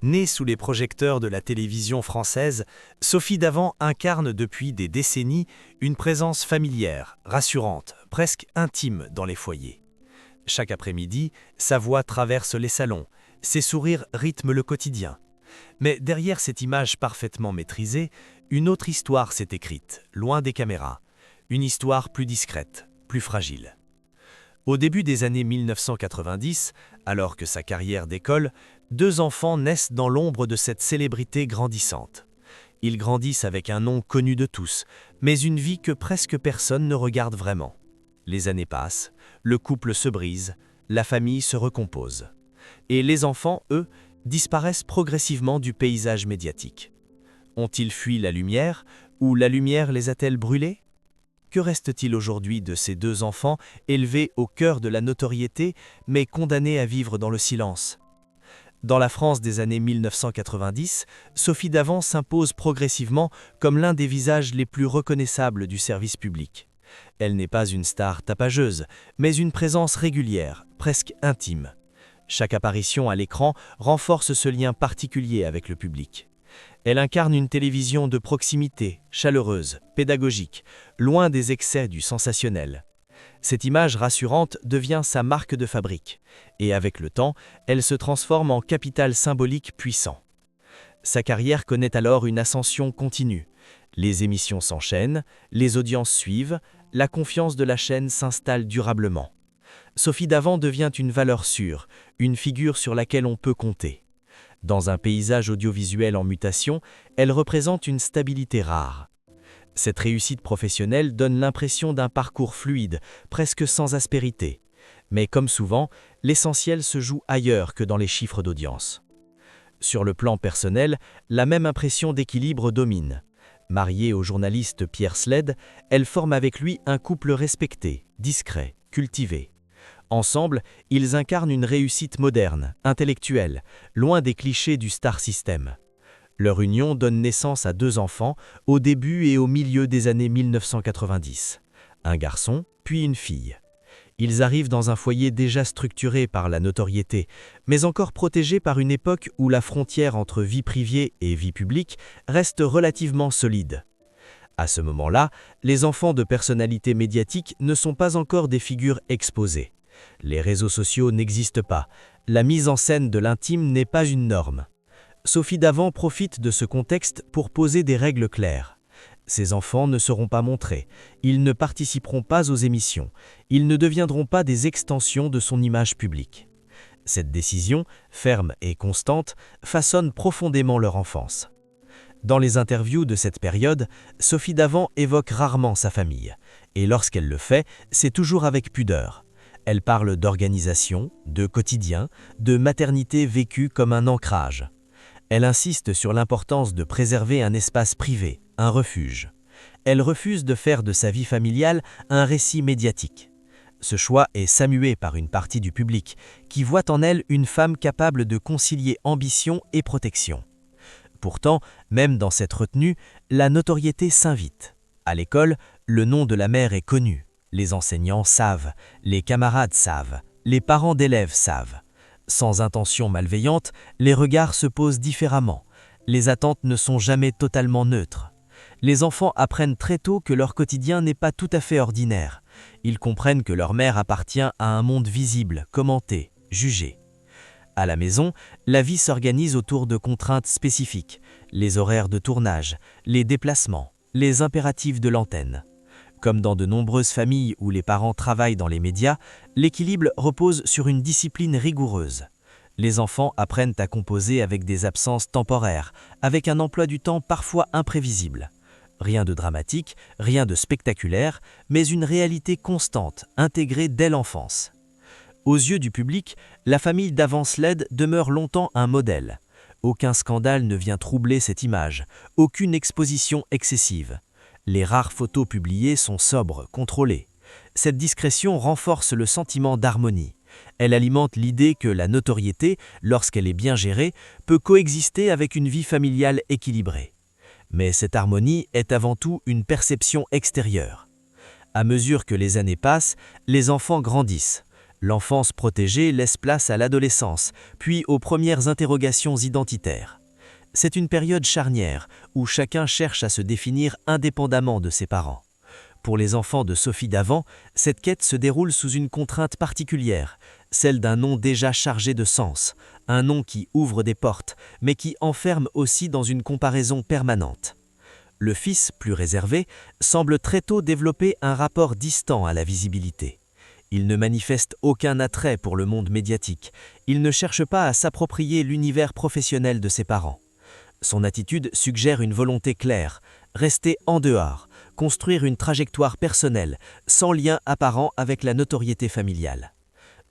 Née sous les projecteurs de la télévision française, Sophie Davant incarne depuis des décennies une présence familière, rassurante, presque intime dans les foyers. Chaque après-midi, sa voix traverse les salons, ses sourires rythment le quotidien. Mais derrière cette image parfaitement maîtrisée, une autre histoire s'est écrite, loin des caméras. Une histoire plus discrète, plus fragile. Au début des années 1990, alors que sa carrière décolle, 2 enfants naissent dans l'ombre de cette célébrité grandissante. Ils grandissent avec un nom connu de tous, mais une vie que presque personne ne regarde vraiment. Les années passent, le couple se brise, la famille se recompose. Et les enfants, eux, disparaissent progressivement du paysage médiatique. Ont-ils fui la lumière, ou la lumière les a-t-elle brûlés ? Que reste-t-il aujourd'hui de ces 2 enfants élevés au cœur de la notoriété, mais condamnés à vivre dans le silence ? Dans la France des années 1990, Sophie Davant s'impose progressivement comme l'un des visages les plus reconnaissables du service public. Elle n'est pas une star tapageuse, mais une présence régulière, presque intime. Chaque apparition à l'écran renforce ce lien particulier avec le public. Elle incarne une télévision de proximité, chaleureuse, pédagogique, loin des excès du sensationnel. Cette image rassurante devient sa marque de fabrique, et avec le temps, elle se transforme en capital symbolique puissant. Sa carrière connaît alors une ascension continue. Les émissions s'enchaînent, les audiences suivent, la confiance de la chaîne s'installe durablement. Sophie Davant devient une valeur sûre, une figure sur laquelle on peut compter. Dans un paysage audiovisuel en mutation, elle représente une stabilité rare. Cette réussite professionnelle donne l'impression d'un parcours fluide, presque sans aspérité. Mais comme souvent, l'essentiel se joue ailleurs que dans les chiffres d'audience. Sur le plan personnel, la même impression d'équilibre domine. Mariée au journaliste Pierre Sled, elle forme avec lui un couple respecté, discret, cultivé. Ensemble, ils incarnent une réussite moderne, intellectuelle, loin des clichés du star system. Leur union donne naissance à 2 enfants au début et au milieu des années 1990. Un garçon, puis une fille. Ils arrivent dans un foyer déjà structuré par la notoriété, mais encore protégé par une époque où la frontière entre vie privée et vie publique reste relativement solide. À ce moment-là, les enfants de personnalités médiatiques ne sont pas encore des figures exposées. Les réseaux sociaux n'existent pas. La mise en scène de l'intime n'est pas une norme. Sophie Davant profite de ce contexte pour poser des règles claires. Ces enfants ne seront pas montrés. Ils ne participeront pas aux émissions. Ils ne deviendront pas des extensions de son image publique. Cette décision, ferme et constante, façonne profondément leur enfance. Dans les interviews de cette période, Sophie Davant évoque rarement sa famille. Et lorsqu'elle le fait, c'est toujours avec pudeur. Elle parle d'organisation, de quotidien, de maternité vécue comme un ancrage. Elle insiste sur l'importance de préserver un espace privé, un refuge. Elle refuse de faire de sa vie familiale un récit médiatique. Ce choix est salué par une partie du public qui voit en elle une femme capable de concilier ambition et protection. Pourtant, même dans cette retenue, la notoriété s'invite. À l'école, le nom de la mère est connu. Les enseignants savent, les camarades savent, les parents d'élèves savent. Sans intention malveillante, les regards se posent différemment. Les attentes ne sont jamais totalement neutres. Les enfants apprennent très tôt que leur quotidien n'est pas tout à fait ordinaire. Ils comprennent que leur mère appartient à un monde visible, commenté, jugé. À la maison, la vie s'organise autour de contraintes spécifiques, les horaires de tournage, les déplacements, les impératifs de l'antenne. Comme dans de nombreuses familles où les parents travaillent dans les médias, l'équilibre repose sur une discipline rigoureuse. Les enfants apprennent à composer avec des absences temporaires, avec un emploi du temps parfois imprévisible. Rien de dramatique, rien de spectaculaire, mais une réalité constante, intégrée dès l'enfance. Aux yeux du public, la famille Davant-Sled demeure longtemps un modèle. Aucun scandale ne vient troubler cette image, aucune exposition excessive. Les rares photos publiées sont sobres, contrôlées. Cette discrétion renforce le sentiment d'harmonie. Elle alimente l'idée que la notoriété, lorsqu'elle est bien gérée, peut coexister avec une vie familiale équilibrée. Mais cette harmonie est avant tout une perception extérieure. À mesure que les années passent, les enfants grandissent. L'enfance protégée laisse place à l'adolescence, puis aux premières interrogations identitaires. C'est une période charnière où chacun cherche à se définir indépendamment de ses parents. Pour les enfants de Sophie Davant, cette quête se déroule sous une contrainte particulière, celle d'un nom déjà chargé de sens, un nom qui ouvre des portes, mais qui enferme aussi dans une comparaison permanente. Le fils, plus réservé, semble très tôt développer un rapport distant à la visibilité. Il ne manifeste aucun attrait pour le monde médiatique. Il ne cherche pas à s'approprier l'univers professionnel de ses parents. Son attitude suggère une volonté claire, rester en dehors, construire une trajectoire personnelle, sans lien apparent avec la notoriété familiale.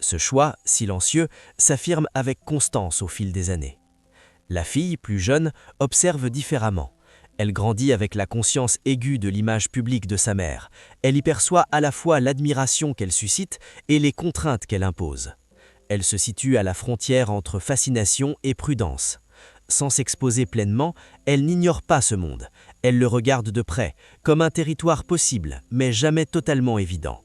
Ce choix, silencieux, s'affirme avec constance au fil des années. La fille, plus jeune, observe différemment. Elle grandit avec la conscience aiguë de l'image publique de sa mère. Elle y perçoit à la fois l'admiration qu'elle suscite et les contraintes qu'elle impose. Elle se situe à la frontière entre fascination et prudence. Sans s'exposer pleinement, elle n'ignore pas ce monde. Elle le regarde de près, comme un territoire possible, mais jamais totalement évident.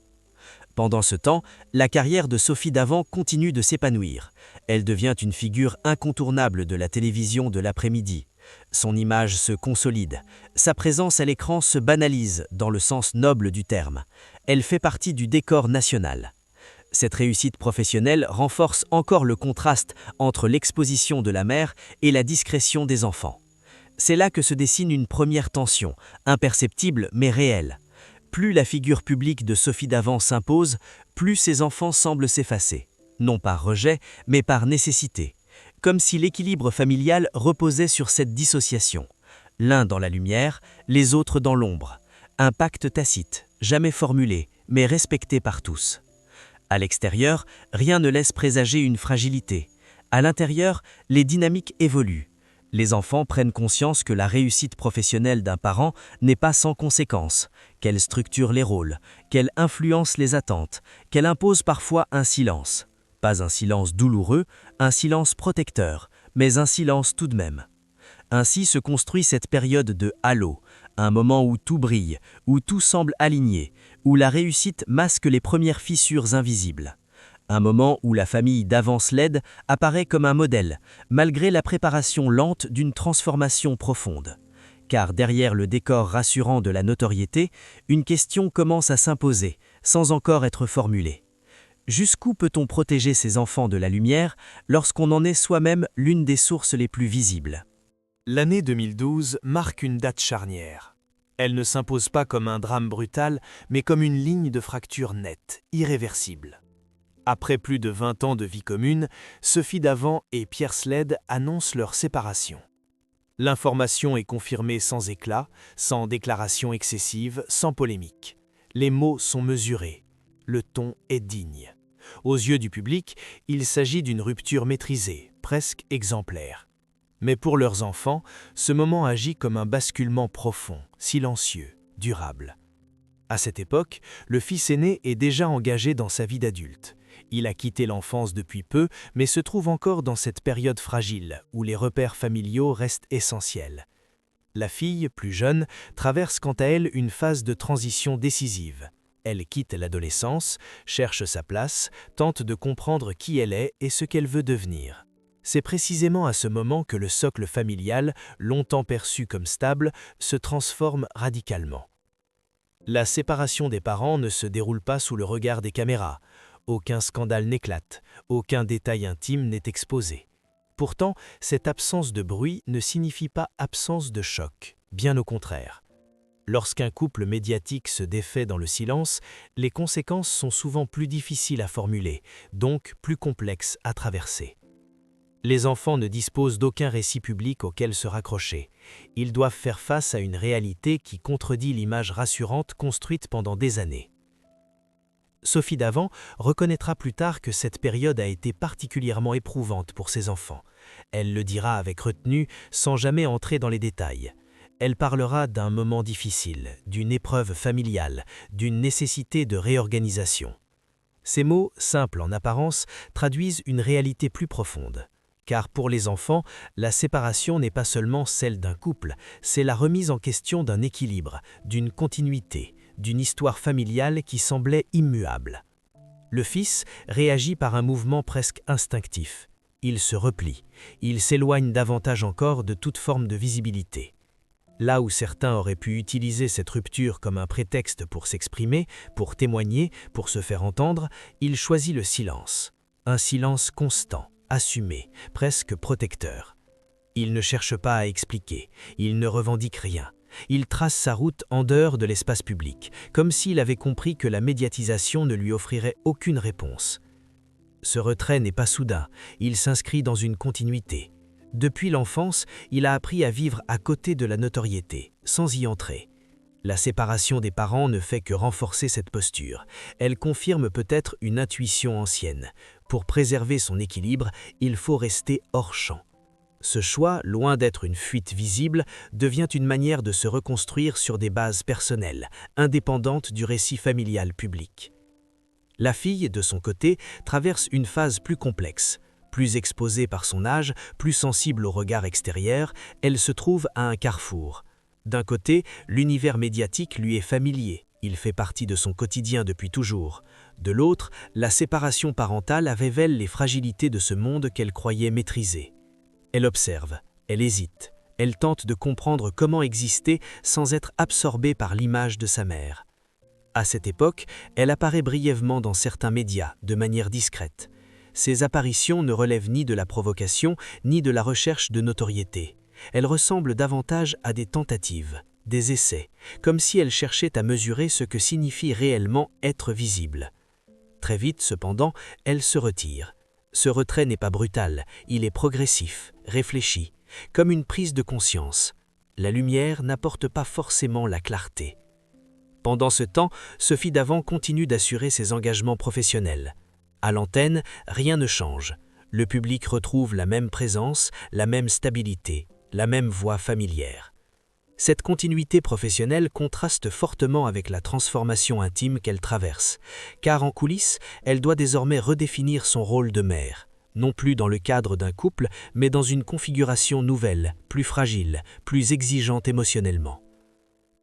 Pendant ce temps, la carrière de Sophie Davant continue de s'épanouir. Elle devient une figure incontournable de la télévision de l'après-midi. Son image se consolide. Sa présence à l'écran se banalise dans le sens noble du terme. Elle fait partie du décor national. Cette réussite professionnelle renforce encore le contraste entre l'exposition de la mère et la discrétion des enfants. C'est là que se dessine une première tension, imperceptible mais réelle. Plus la figure publique de Sophie Davant s'impose, plus ses enfants semblent s'effacer. Non par rejet, mais par nécessité. Comme si l'équilibre familial reposait sur cette dissociation. L'un dans la lumière, les autres dans l'ombre. Un pacte tacite, jamais formulé, mais respecté par tous. À l'extérieur, rien ne laisse présager une fragilité. À l'intérieur, les dynamiques évoluent. Les enfants prennent conscience que la réussite professionnelle d'un parent n'est pas sans conséquences, qu'elle structure les rôles, qu'elle influence les attentes, qu'elle impose parfois un silence. Pas un silence douloureux, un silence protecteur, mais un silence tout de même. Ainsi se construit cette période de halo, un moment où tout brille, où tout semble aligné, où la réussite masque les premières fissures invisibles. Un moment où la famille d'Avance-Led apparaît comme un modèle, malgré la préparation lente d'une transformation profonde. Car derrière le décor rassurant de la notoriété, une question commence à s'imposer, sans encore être formulée. Jusqu'où peut-on protéger ses enfants de la lumière lorsqu'on en est soi-même l'une des sources les plus visibles ? L'année 2012 marque une date charnière. Elle ne s'impose pas comme un drame brutal, mais comme une ligne de fracture nette, irréversible. Après plus de 20 ans de vie commune, Sophie Davant et Pierre Sled annoncent leur séparation. L'information est confirmée sans éclat, sans déclaration excessive, sans polémique. Les mots sont mesurés. Le ton est digne. Aux yeux du public, il s'agit d'une rupture maîtrisée, presque exemplaire. Mais pour leurs enfants, ce moment agit comme un basculement profond, silencieux, durable. À cette époque, le fils aîné est déjà engagé dans sa vie d'adulte. Il a quitté l'enfance depuis peu, mais se trouve encore dans cette période fragile, où les repères familiaux restent essentiels. La fille, plus jeune, traverse quant à elle une phase de transition décisive. Elle quitte l'adolescence, cherche sa place, tente de comprendre qui elle est et ce qu'elle veut devenir. C'est précisément à ce moment que le socle familial, longtemps perçu comme stable, se transforme radicalement. La séparation des parents ne se déroule pas sous le regard des caméras. Aucun scandale n'éclate, aucun détail intime n'est exposé. Pourtant, cette absence de bruit ne signifie pas absence de choc, bien au contraire. Lorsqu'un couple médiatique se défait dans le silence, les conséquences sont souvent plus difficiles à formuler, donc plus complexes à traverser. Les enfants ne disposent d'aucun récit public auquel se raccrocher. Ils doivent faire face à une réalité qui contredit l'image rassurante construite pendant des années. Sophie Davant reconnaîtra plus tard que cette période a été particulièrement éprouvante pour ses enfants. Elle le dira avec retenue, sans jamais entrer dans les détails. Elle parlera d'un moment difficile, d'une épreuve familiale, d'une nécessité de réorganisation. Ces mots, simples en apparence, traduisent une réalité plus profonde. Car pour les enfants, la séparation n'est pas seulement celle d'un couple, c'est la remise en question d'un équilibre, d'une continuité, d'une histoire familiale qui semblait immuable. Le fils réagit par un mouvement presque instinctif. Il se replie, il s'éloigne davantage encore de toute forme de visibilité. Là où certains auraient pu utiliser cette rupture comme un prétexte pour s'exprimer, pour témoigner, pour se faire entendre, il choisit le silence. Un silence constant, assumé, presque protecteur. Il ne cherche pas à expliquer, il ne revendique rien. Il trace sa route en dehors de l'espace public, comme s'il avait compris que la médiatisation ne lui offrirait aucune réponse. Ce retrait n'est pas soudain, il s'inscrit dans une continuité. Depuis l'enfance, il a appris à vivre à côté de la notoriété, sans y entrer. La séparation des parents ne fait que renforcer cette posture. Elle confirme peut-être une intuition ancienne. Pour préserver son équilibre, il faut rester hors champ. Ce choix, loin d'être une fuite visible, devient une manière de se reconstruire sur des bases personnelles, indépendantes du récit familial public. La fille, de son côté, traverse une phase plus complexe. Plus exposée par son âge, plus sensible au regard extérieur, elle se trouve à un carrefour. D'un côté, l'univers médiatique lui est familier, il fait partie de son quotidien depuis toujours. De l'autre, la séparation parentale révèle les fragilités de ce monde qu'elle croyait maîtriser. Elle observe, elle hésite, elle tente de comprendre comment exister sans être absorbée par l'image de sa mère. À cette époque, elle apparaît brièvement dans certains médias, de manière discrète. Ces apparitions ne relèvent ni de la provocation, ni de la recherche de notoriété. Elles ressemblent davantage à des tentatives, des essais, comme si elles cherchaient à mesurer ce que signifie réellement être visible. Très vite, cependant, elle se retire. Ce retrait n'est pas brutal, il est progressif, réfléchi, comme une prise de conscience. La lumière n'apporte pas forcément la clarté. Pendant ce temps, Sophie Davant continue d'assurer ses engagements professionnels. À l'antenne, rien ne change. Le public retrouve la même présence, la même stabilité, la même voix familière. Cette continuité professionnelle contraste fortement avec la transformation intime qu'elle traverse, car en coulisses, elle doit désormais redéfinir son rôle de mère, non plus dans le cadre d'un couple, mais dans une configuration nouvelle, plus fragile, plus exigeante émotionnellement.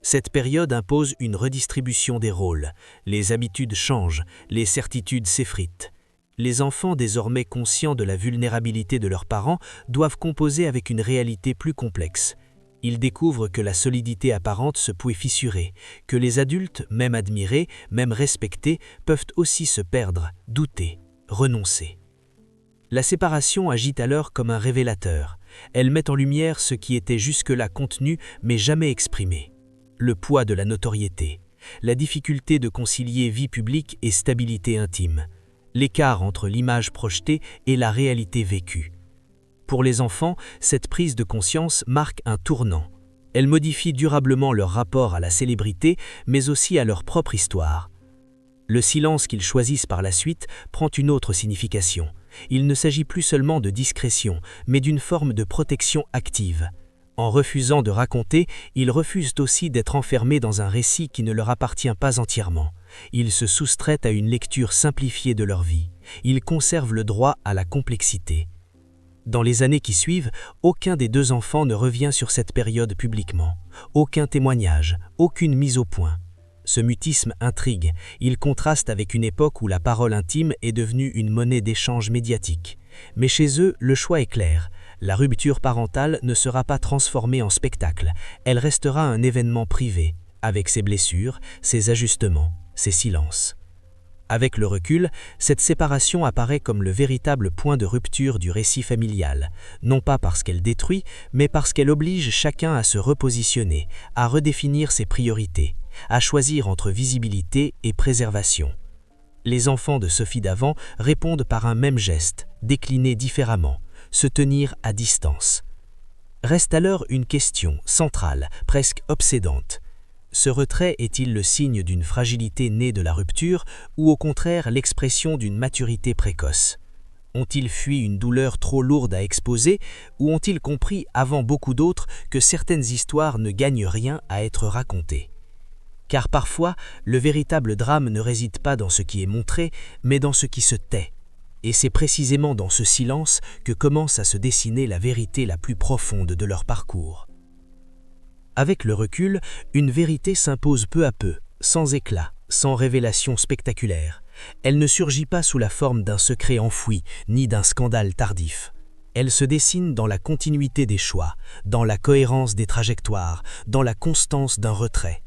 Cette période impose une redistribution des rôles, les habitudes changent, les certitudes s'effritent. Les enfants désormais conscients de la vulnérabilité de leurs parents doivent composer avec une réalité plus complexe. Ils découvrent que la solidité apparente se peut fissurer, que les adultes, même admirés, même respectés, peuvent aussi se perdre, douter, renoncer. La séparation agit alors comme un révélateur. Elle met en lumière ce qui était jusque-là contenu mais jamais exprimé. Le poids de la notoriété, la difficulté de concilier vie publique et stabilité intime, l'écart entre l'image projetée et la réalité vécue. Pour les enfants, cette prise de conscience marque un tournant. Elle modifie durablement leur rapport à la célébrité, mais aussi à leur propre histoire. Le silence qu'ils choisissent par la suite prend une autre signification. Il ne s'agit plus seulement de discrétion, mais d'une forme de protection active. En refusant de raconter, ils refusent aussi d'être enfermés dans un récit qui ne leur appartient pas entièrement. Ils se soustraient à une lecture simplifiée de leur vie. Ils conservent le droit à la complexité. Dans les années qui suivent, aucun des deux enfants ne revient sur cette période publiquement. Aucun témoignage, aucune mise au point. Ce mutisme intrigue. Il contraste avec une époque où la parole intime est devenue une monnaie d'échange médiatique. Mais chez eux, le choix est clair. La rupture parentale ne sera pas transformée en spectacle. Elle restera un événement privé, avec ses blessures, ses ajustements, ses silences. Avec le recul, cette séparation apparaît comme le véritable point de rupture du récit familial, non pas parce qu'elle détruit, mais parce qu'elle oblige chacun à se repositionner, à redéfinir ses priorités, à choisir entre visibilité et préservation. Les enfants de Sophie Davant répondent par un même geste, décliné différemment, se tenir à distance. Reste alors une question centrale, presque obsédante. Ce retrait est-il le signe d'une fragilité née de la rupture ou au contraire l'expression d'une maturité précoce? Ont-ils fui une douleur trop lourde à exposer ou ont-ils compris avant beaucoup d'autres que certaines histoires ne gagnent rien à être racontées? Car parfois, le véritable drame ne réside pas dans ce qui est montré, mais dans ce qui se tait. Et c'est précisément dans ce silence que commence à se dessiner la vérité la plus profonde de leur parcours. Avec le recul, une vérité s'impose peu à peu, sans éclat, sans révélation spectaculaire. Elle ne surgit pas sous la forme d'un secret enfoui, ni d'un scandale tardif. Elle se dessine dans la continuité des choix, dans la cohérence des trajectoires, dans la constance d'un retrait.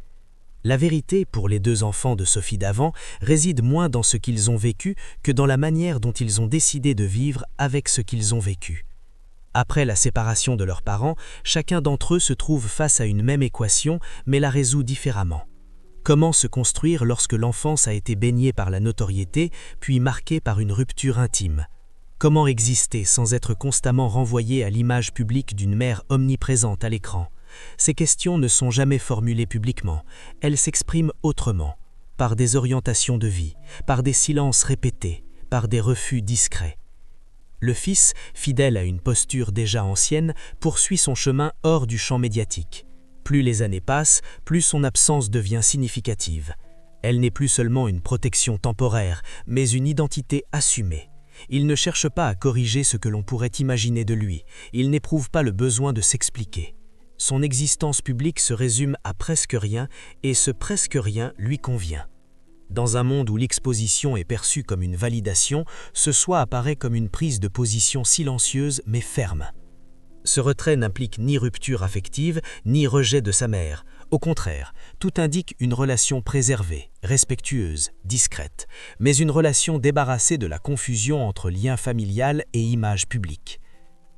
La vérité, pour les deux enfants de Sophie Davant, réside moins dans ce qu'ils ont vécu que dans la manière dont ils ont décidé de vivre avec ce qu'ils ont vécu. Après la séparation de leurs parents, chacun d'entre eux se trouve face à une même équation, mais la résout différemment. Comment se construire lorsque l'enfance a été baignée par la notoriété, puis marquée par une rupture intime? Comment exister sans être constamment renvoyé à l'image publique d'une mère omniprésente à l'écran? Ces questions ne sont jamais formulées publiquement, elles s'expriment autrement, par des orientations de vie, par des silences répétés, par des refus discrets. Le fils, fidèle à une posture déjà ancienne, poursuit son chemin hors du champ médiatique. Plus les années passent, plus son absence devient significative. Elle n'est plus seulement une protection temporaire, mais une identité assumée. Il ne cherche pas à corriger ce que l'on pourrait imaginer de lui, il n'éprouve pas le besoin de s'expliquer. Son existence publique se résume à presque rien, et ce presque rien lui convient. Dans un monde où l'exposition est perçue comme une validation, ce soi apparaît comme une prise de position silencieuse mais ferme. Ce retrait n'implique ni rupture affective, ni rejet de sa mère. Au contraire, tout indique une relation préservée, respectueuse, discrète, mais une relation débarrassée de la confusion entre lien familial et image publique.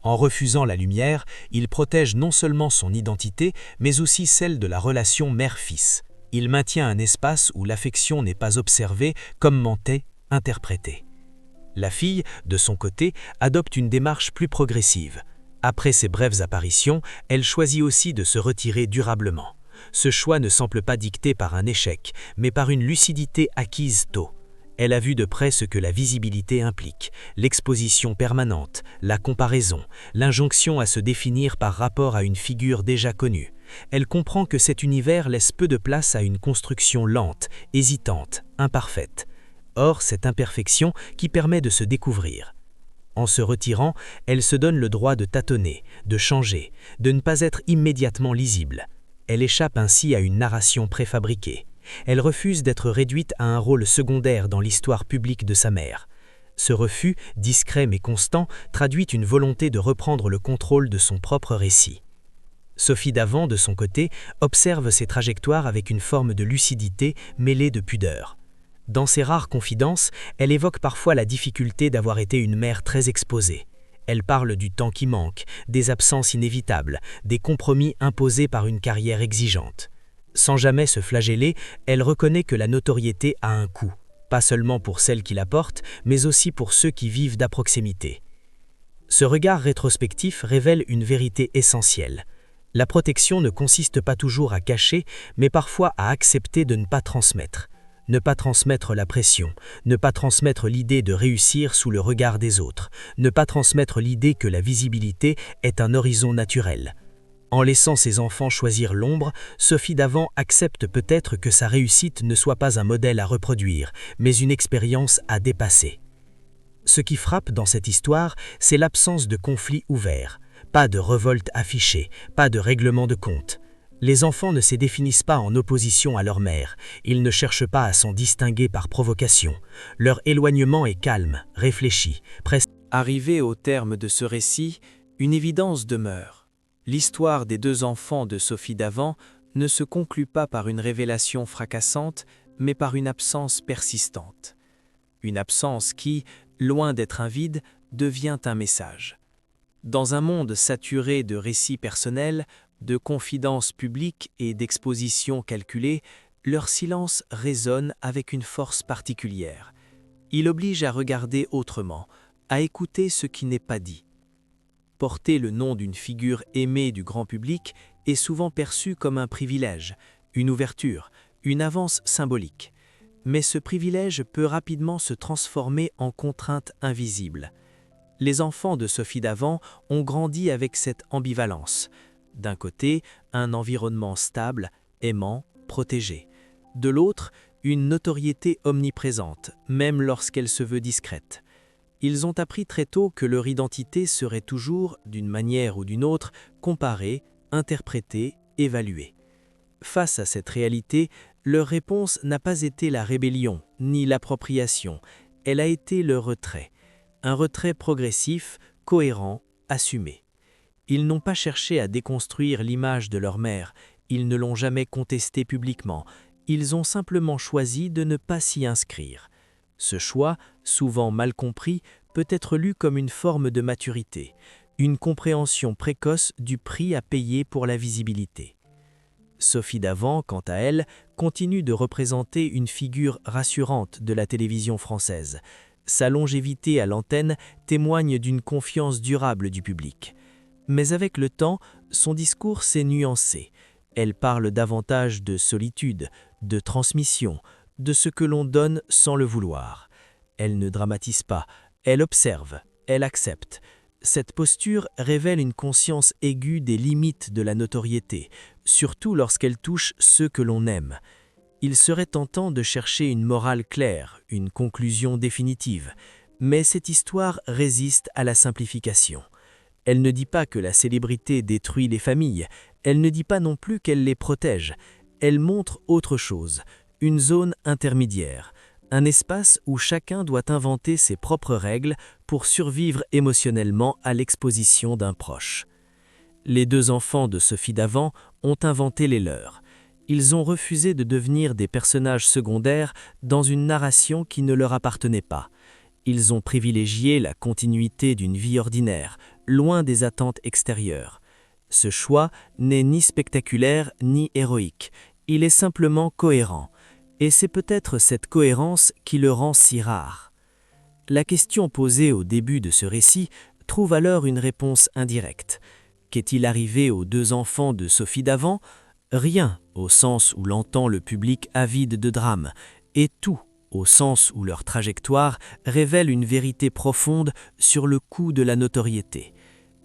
En refusant la lumière, il protège non seulement son identité, mais aussi celle de la relation mère-fils. Il maintient un espace où l'affection n'est pas observée, commentée, interprétée. La fille, de son côté, adopte une démarche plus progressive. Après ces brèves apparitions, elle choisit aussi de se retirer durablement. Ce choix ne semble pas dicté par un échec, mais par une lucidité acquise tôt. Elle a vu de près ce que la visibilité implique, l'exposition permanente, la comparaison, l'injonction à se définir par rapport à une figure déjà connue. Elle comprend que cet univers laisse peu de place à une construction lente, hésitante, imparfaite. Or, cette imperfection qui permet de se découvrir. En se retirant, elle se donne le droit de tâtonner, de changer, de ne pas être immédiatement lisible. Elle échappe ainsi à une narration préfabriquée. Elle refuse d'être réduite à un rôle secondaire dans l'histoire publique de sa mère. Ce refus, discret mais constant, traduit une volonté de reprendre le contrôle de son propre récit. Sophie Davant, de son côté, observe ses trajectoires avec une forme de lucidité mêlée de pudeur. Dans ses rares confidences, elle évoque parfois la difficulté d'avoir été une mère très exposée. Elle parle du temps qui manque, des absences inévitables, des compromis imposés par une carrière exigeante. Sans jamais se flageller, elle reconnaît que la notoriété a un coût, pas seulement pour celles qui la portent, mais aussi pour ceux qui vivent d'à proximité. Ce regard rétrospectif révèle une vérité essentielle. La protection ne consiste pas toujours à cacher, mais parfois à accepter de ne pas transmettre. Ne pas transmettre la pression, ne pas transmettre l'idée de réussir sous le regard des autres, ne pas transmettre l'idée que la visibilité est un horizon naturel. En laissant ses enfants choisir l'ombre, Sophie Davant accepte peut-être que sa réussite ne soit pas un modèle à reproduire, mais une expérience à dépasser. Ce qui frappe dans cette histoire, c'est l'absence de conflit ouvert. Pas de révolte affichée, pas de règlement de compte. Les enfants ne se définissent pas en opposition à leur mère, ils ne cherchent pas à s'en distinguer par provocation. Leur éloignement est calme, réfléchi, presque. Arrivé au terme de ce récit, une évidence demeure. L'histoire des deux enfants de Sophie Davant ne se conclut pas par une révélation fracassante, mais par une absence persistante. Une absence qui, loin d'être un vide, devient un message. Dans un monde saturé de récits personnels, de confidences publiques et d'expositions calculées, leur silence résonne avec une force particulière. Il oblige à regarder autrement, à écouter ce qui n'est pas dit. Porter le nom d'une figure aimée du grand public est souvent perçu comme un privilège, une ouverture, une avance symbolique. Mais ce privilège peut rapidement se transformer en contrainte invisible. Les enfants de Sophie Davant ont grandi avec cette ambivalence. D'un côté, un environnement stable, aimant, protégé. De l'autre, une notoriété omniprésente, même lorsqu'elle se veut discrète. Ils ont appris très tôt que leur identité serait toujours, d'une manière ou d'une autre, comparée, interprétée, évaluée. Face à cette réalité, Leur réponse n'a pas été la rébellion, ni l'appropriation, elle a été le retrait. Un retrait progressif, cohérent, assumé. Ils n'ont pas cherché à déconstruire l'image de leur mère, ils ne l'ont jamais contestée publiquement, ils ont simplement choisi de ne pas s'y inscrire. Ce choix, souvent mal compris, peut être lu comme une forme de maturité, une compréhension précoce du prix à payer pour la visibilité. Sophie Davant, quant à elle, continue de représenter une figure rassurante de la télévision française. Sa longévité à l'antenne témoigne d'une confiance durable du public. Mais avec le temps, son discours s'est nuancé. Elle parle davantage de solitude, de transmission, de ce que l'on donne sans le vouloir. Elle ne dramatise pas, elle observe, elle accepte. Cette posture révèle une conscience aiguë des limites de la notoriété, surtout lorsqu'elle touche ceux que l'on aime. Il serait tentant de chercher une morale claire, une conclusion définitive, mais cette histoire résiste à la simplification. Elle ne dit pas que la célébrité détruit les familles, elle ne dit pas non plus qu'elle les protège. Elle montre autre chose, une zone intermédiaire, un espace où chacun doit inventer ses propres règles pour survivre émotionnellement à l'exposition d'un proche. Les deux enfants de Sophie Davant ont inventé les leurs. Ils ont refusé de devenir des personnages secondaires dans une narration qui ne leur appartenait pas. Ils ont privilégié la continuité d'une vie ordinaire, loin des attentes extérieures. Ce choix n'est ni spectaculaire ni héroïque, il est simplement cohérent. Et c'est peut-être cette cohérence qui le rend si rare. La question posée au début de ce récit trouve alors une réponse indirecte. Qu'est-il arrivé aux deux enfants de Sophie Davant ? Rien, au sens où l'entend le public avide de drame, et tout, au sens où leur trajectoire révèle une vérité profonde sur le coût de la notoriété.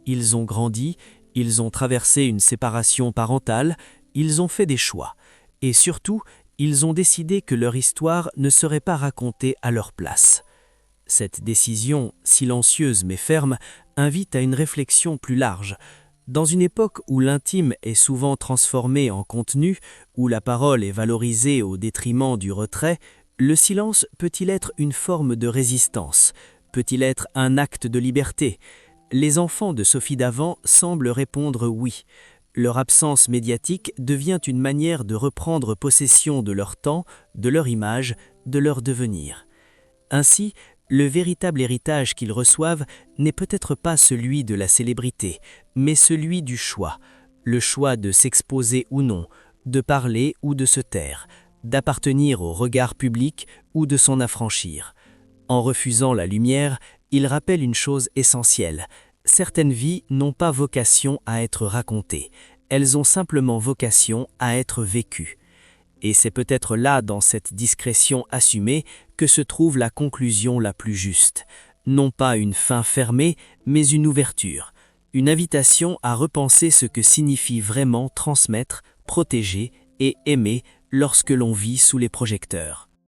Ils ont grandi, ils ont traversé une séparation parentale, ils ont fait des choix, et surtout, ils ont décidé que leur histoire ne serait pas racontée à leur place. Cette décision, silencieuse mais ferme, invite à une réflexion plus large. Dans une époque où l'intime est souvent transformé en contenu, où la parole est valorisée au détriment du retrait, le silence peut-il être une forme de résistance? Peut-il être un acte de liberté? Les enfants de Sophie Davant semblent répondre oui. Leur absence médiatique devient une manière de reprendre possession de leur temps, de leur image, de leur devenir. Ainsi, le véritable héritage qu'ils reçoivent n'est peut-être pas celui de la célébrité, mais celui du choix. Le choix de s'exposer ou non, de parler ou de se taire, d'appartenir au regard public ou de s'en affranchir. En refusant la lumière, ils rappellent une chose essentielle. Certaines vies n'ont pas vocation à être racontées, elles ont simplement vocation à être vécues. Et c'est peut-être là, dans cette discrétion assumée, que se trouve la conclusion la plus juste. Non pas une fin fermée, mais une ouverture, une invitation à repenser ce que signifie vraiment transmettre, protéger et aimer lorsque l'on vit sous les projecteurs.